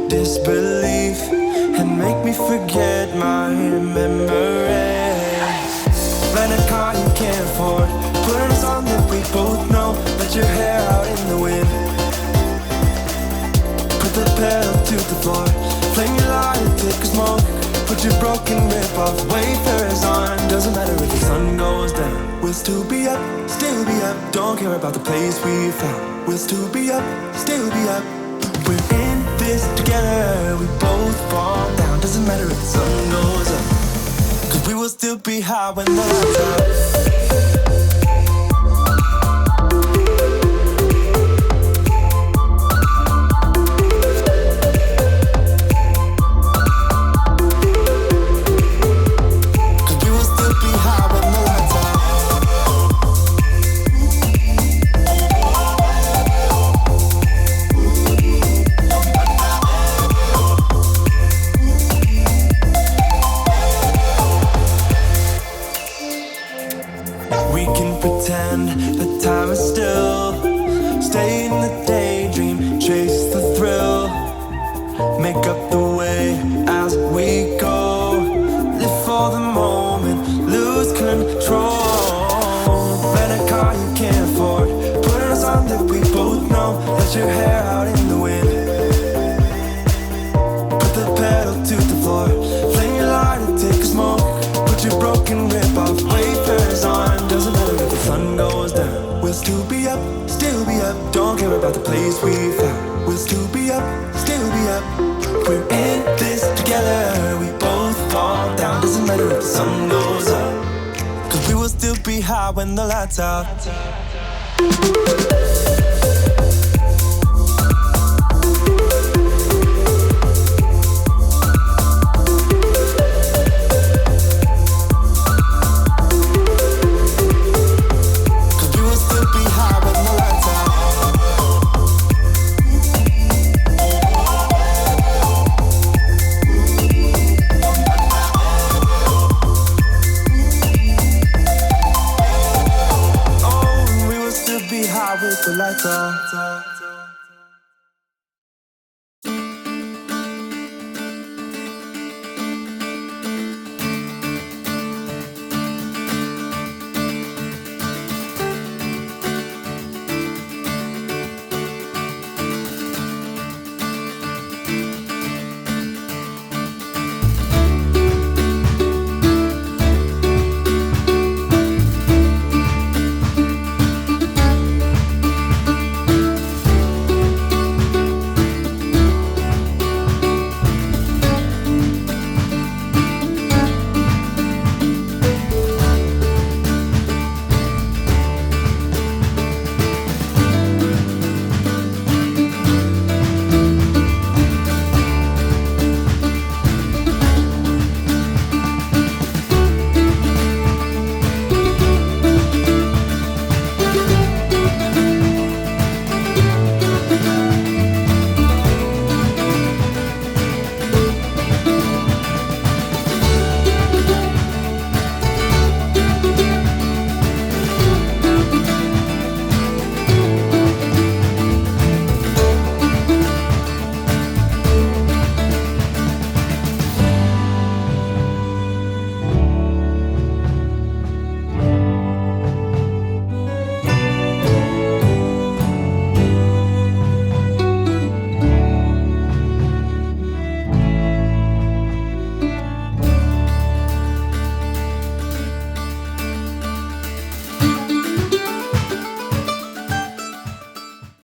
disbelief and make me forget my memories. Rent a car you can't afford, put on a song that we both know, let your hair out in the wind. Put the pedal to the floor, flame your light, take a smoke, put your broken rip-off wafers on. Doesn't matter if the sun goes down, we'll still be up, still be up. Don't care about the place we found, we'll still be up, still be up. We're in this together, we both fall down. Doesn't matter if the sun goes up, 'cause we will still be high when the lights out. We can pretend that time is still. Stay in the daydream, chase the thrill. Make up the way as we go. Live for the moment, lose control. Rent a car you can't afford. Put on a song that we both know. Let your hair out in the wind. Put the pedal to the floor. Flame your light and take a smoke. Put your broken rib off, wafers on. Doesn't matter if the sun goes down. We'll still be up, still be up. Don't care about the place we found. We'll still be up, still be up. We're in this together, we both fall down. Doesn't matter if the sun goes up, 'cause we will still be high when the lights out. With the lights off.